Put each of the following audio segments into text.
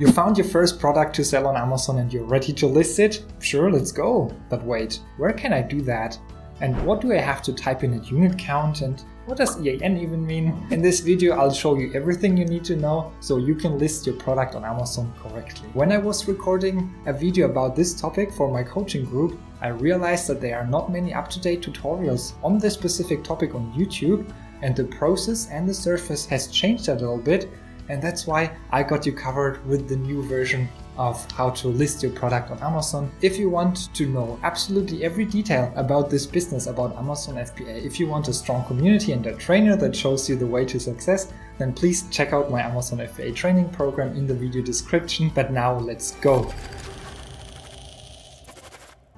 You found your first product to sell on Amazon and you're ready to list it? Sure, let's go. But wait, where can I do that? And what do I have to type in at unit count? And what does EAN even mean? In this video, I'll show you everything you need to know so you can list your product on Amazon correctly. When I was recording a video about this topic for my coaching group, I realized that there are not many up-to-date tutorials on this specific topic on YouTube, and the process and the surface has changed a little bit. And that's why I got you covered with the new version of how to list your product on Amazon. If you want to know absolutely every detail about this business, about Amazon FBA, if you want a strong community and a trainer that shows you the way to success, then please check out my Amazon FBA training program in the video description. But now let's go.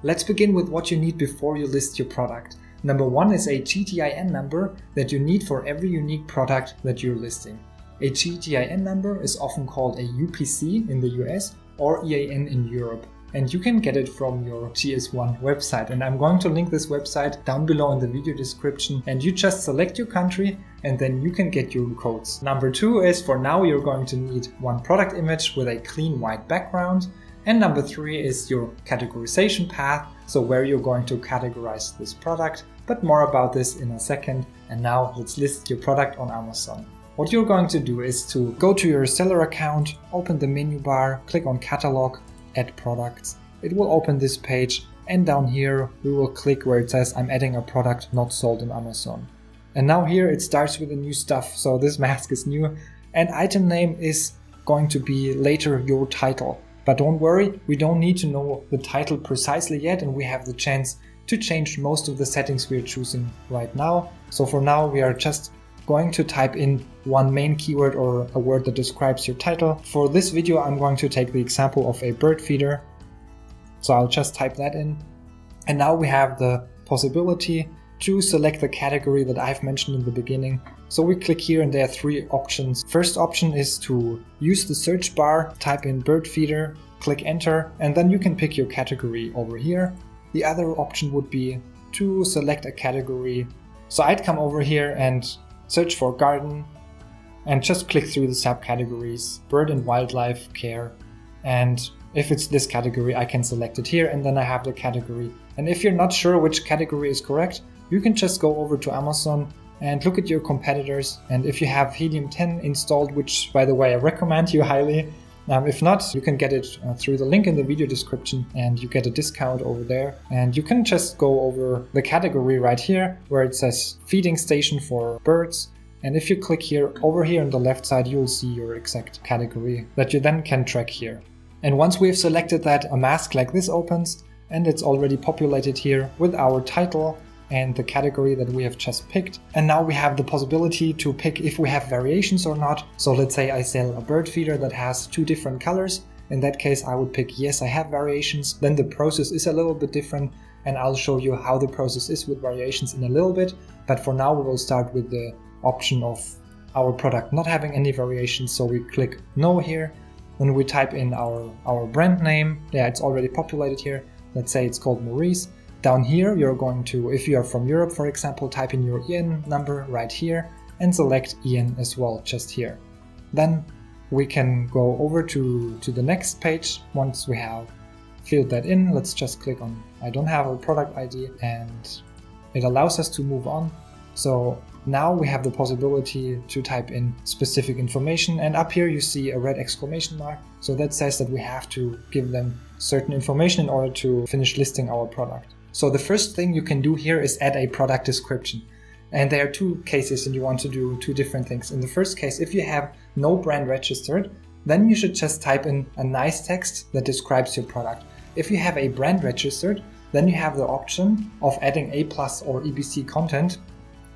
Let's begin with what you need before you list your product. Number one is a GTIN number that you need for every unique product that you're listing. A GTIN number is often called a UPC in the US or EAN in Europe, and you can get it from your GS1 website. And I'm going to link this website down below in the video description, and you just select your country and then you can get your codes. Number two is, for now, you're going to need one product image with a clean white background. And number three is your categorization path, so where you're going to categorize this product, but more about this in a second. And now let's list your product on Amazon. What you're going to do is to go to your seller account, open the menu bar, click on Catalog, Add Products. It will open this page, and down here we will click where it says I'm adding a product not sold on Amazon. And now here it starts with the new stuff, so this mask is new, and item name is going to be later your title. But don't worry, we don't need to know the title precisely yet, and we have the chance to change most of the settings we are choosing right now. So for now we are just going to type in one main keyword or a word that describes your title. For this video, I'm going to take the example of a bird feeder. So I'll just type that in. And now we have the possibility to select the category that I've mentioned in the beginning. So we click here and there are three options. First option is to use the search bar, type in bird feeder, click enter, and then you can pick your category over here. The other option would be to select a category. So I'd come over here and search for garden and just click through the subcategories, bird and wildlife care. And if it's this category, I can select it here and then I have the category. And if you're not sure which category is correct, you can just go over to Amazon and look at your competitors. And if you have Helium 10 installed, which by the way, I recommend you highly. If not, you can get it through the link in the video description and you get a discount over there. And you can just go over the category right here where it says feeding station for birds. And if you click here, over here on the left side, you'll see your exact category that you then can track here. And once we've selected that, a mask like this opens and it's already populated here with our title and the category that we have just picked. And now we have the possibility to pick if we have variations or not. So let's say I sell a bird feeder that has two different colors. In that case, I would pick yes, I have variations. Then the process is a little bit different, and I'll show you how the process is with variations in a little bit. But for now, we will start with the option of our product not having any variations. So we click no here. Then we type in our brand name. Yeah, it's already populated here. Let's say it's called Maurice. Down here, you're going to, if you are from Europe, for example, type in your EAN number right here and select EAN as well, just here. Then we can go over to the next page. Once we have filled that in, let's just click on I don't have a product ID and it allows us to move on. So now we have the possibility to type in specific information, and up here you see a red exclamation mark. So that says that we have to give them certain information in order to finish listing our product. So the first thing you can do here is add a product description. And there are two cases and you want to do two different things. In the first case, if you have no brand registered, then you should just type in a nice text that describes your product. If you have a brand registered, then you have the option of adding A+ or EBC content,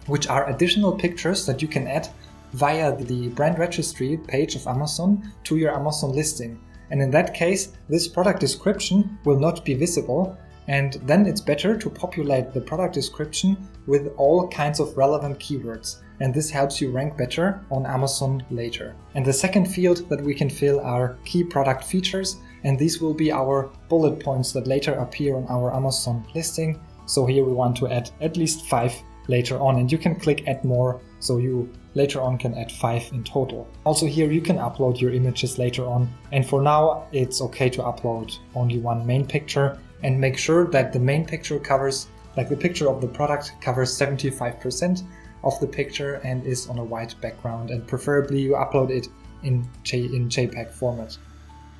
which are additional pictures that you can add via the brand registry page of Amazon to your Amazon listing. And in that case, this product description will not be visible. And then it's better to populate the product description with all kinds of relevant keywords. And this helps you rank better on Amazon later. And the second field that we can fill are key product features. And these will be our bullet points that later appear on our Amazon listing. So here we want to add at least 5 later on. And you can click add more. So you later on can add 5 in total. Also here you can upload your images later on, and for now it's okay to upload only one main picture, and make sure that the main picture covers, like the picture of the product covers 75% of the picture and is on a white background, and preferably you upload it in JPEG format.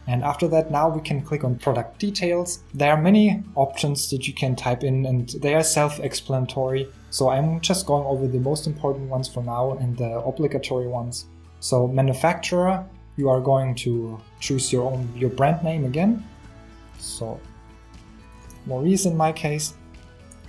And after that, now we can click on product details. There are many options that you can type in and they are self-explanatory. So I'm just going over the most important ones for now and the obligatory ones. So manufacturer, you are going to choose your brand name again. So Maurice in my case.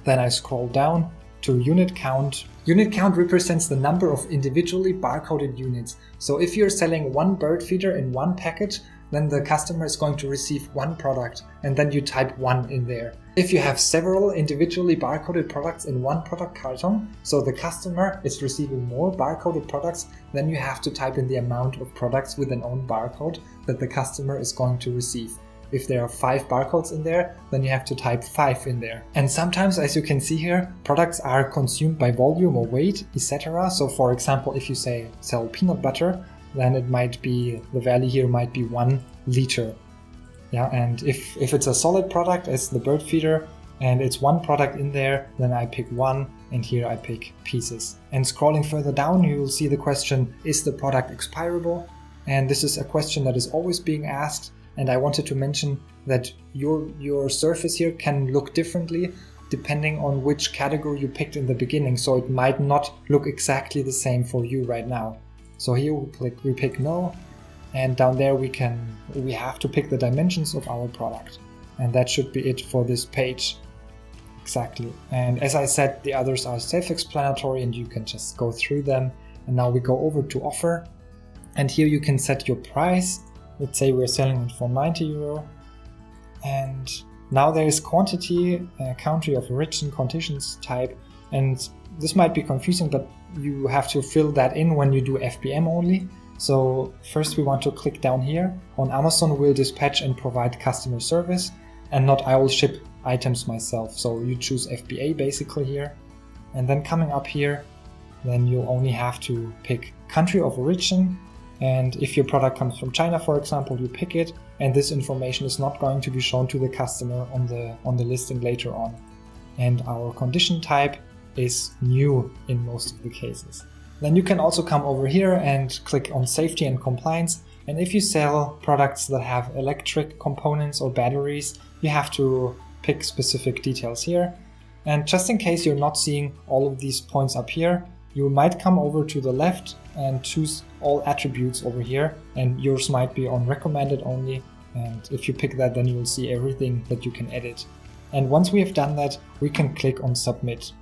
Then I scroll down to unit count. Unit count represents the number of individually barcoded units. So if you're selling one bird feeder in one package, then the customer is going to receive one product, and then you type 1 in there. If you have several individually barcoded products in one product carton, so the customer is receiving more barcoded products, then you have to type in the amount of products with an own barcode that the customer is going to receive. If there are 5 barcodes in there, then you have to type 5 in there. And sometimes, as you can see here, products are consumed by volume or weight, etc. So for example, if you sell peanut butter, then it might be, the value here might be 1 liter. Yeah, and if it's a solid product as the bird feeder and it's one product in there, then I pick 1 and here I pick pieces. And scrolling further down, you will see the question, is the product expirable? And this is a question that is always being asked. And I wanted to mention that your surface here can look differently depending on which category you picked in the beginning. So it might not look exactly the same for you right now. So here we pick no, and down there we have to pick the dimensions of our product. And that should be it for this page. Exactly. And as I said, the others are self-explanatory and you can just go through them. And now we go over to offer. And here you can set your price. Let's say we're selling it for €90. And now there is quantity, country of origin, conditions, type. And this might be confusing, but you have to fill that in when you do FBM only. So first we want to click down here. On Amazon will dispatch and provide customer service, and not I will ship items myself. So you choose FBA basically here. And then coming up here, then you only have to pick country of origin. And if your product comes from China, for example, you pick it, and this information is not going to be shown to the customer on the listing later on. And our condition type is new in most of the cases. Then you can also come over here and click on safety and compliance. And if you sell products that have electric components or batteries, you have to pick specific details here. And just in case you're not seeing all of these points up here, you might come over to the left and choose all attributes over here, and yours might be on recommended only. And if you pick that, then you will see everything that you can edit. And once we have done that, we can click on submit.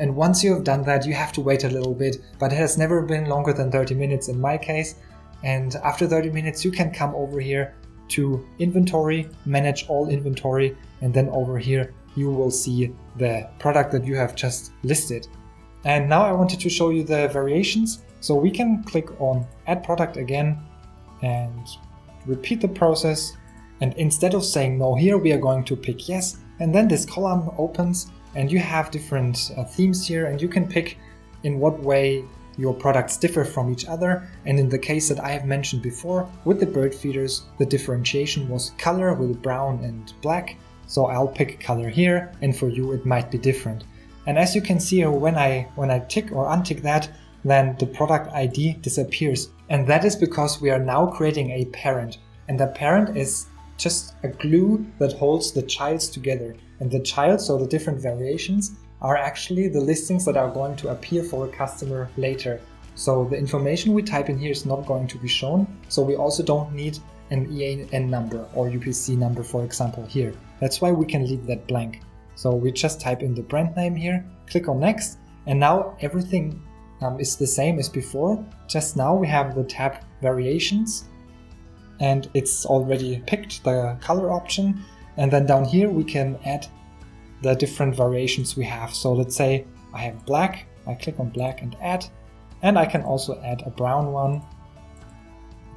And once you have done that, you have to wait a little bit, but it has never been longer than 30 minutes in my case. And after 30 minutes, you can come over here to inventory, manage all inventory, and then over here, you will see the product that you have just listed. And now I wanted to show you the variations. So we can click on add product again and repeat the process. And instead of saying no here, we are going to pick yes. And then this column opens and you have different themes here, and you can pick in what way your products differ from each other. And in the case that I have mentioned before, with the bird feeders, the differentiation was color with brown and black. So I'll pick color here, and for you it might be different. And as you can see here, when I tick or untick that, then the product ID disappears. And that is because we are now creating a parent. And the parent is just a glue that holds the childs together. And the child, so the different variations, are actually the listings that are going to appear for a customer later. So the information we type in here is not going to be shown. So we also don't need an EAN number or UPC number, for example, here. That's why we can leave that blank. So we just type in the brand name here, click on next, and now everything is the same as before. Just now we have the tab variations, and it's already picked the color option. And then down here we can add the different variations we have. So let's say I have black, I click on black and add, and I can also add a brown one.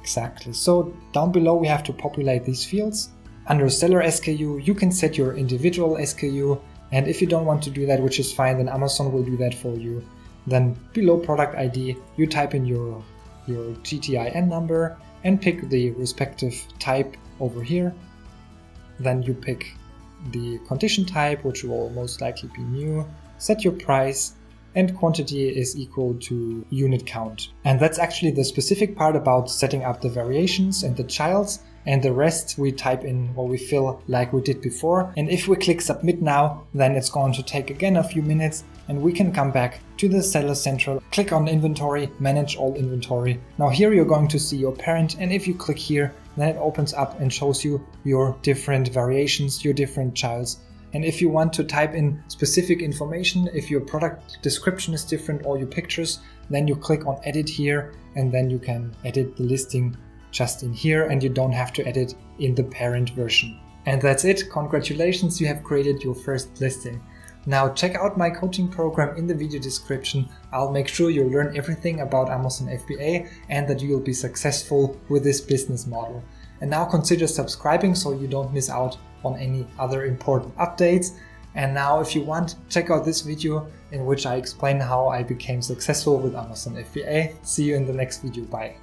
Exactly. So down below we have to populate these fields. Under seller SKU, you can set your individual SKU, and if you don't want to do that, which is fine, then Amazon will do that for you. Then below product ID, you type in your GTIN number and pick the respective type over here. Then you pick the condition type, which will most likely be new, set your price, and quantity is equal to unit count. And that's actually the specific part about setting up the variations and the childs, and the rest we type in or we fill like we did before. And if we click submit now, then it's going to take again a few minutes and we can come back to the Seller Central, click on inventory, manage all inventory. Now here you're going to see your parent, and if you click here, then it opens up and shows you your different variations, your different childs. And if you want to type in specific information, if your product description is different or your pictures, then you click on edit here, and then you can edit the listing just in here, and you don't have to edit in the parent version. And that's it. Congratulations, you have created your first listing. Now check out my coaching program in the video description. I'll make sure you learn everything about Amazon FBA and that you'll be successful with this business model. And now consider subscribing so you don't miss out on any other important updates. And now if you want, check out this video in which I explain how I became successful with Amazon FBA. See you in the next video. Bye.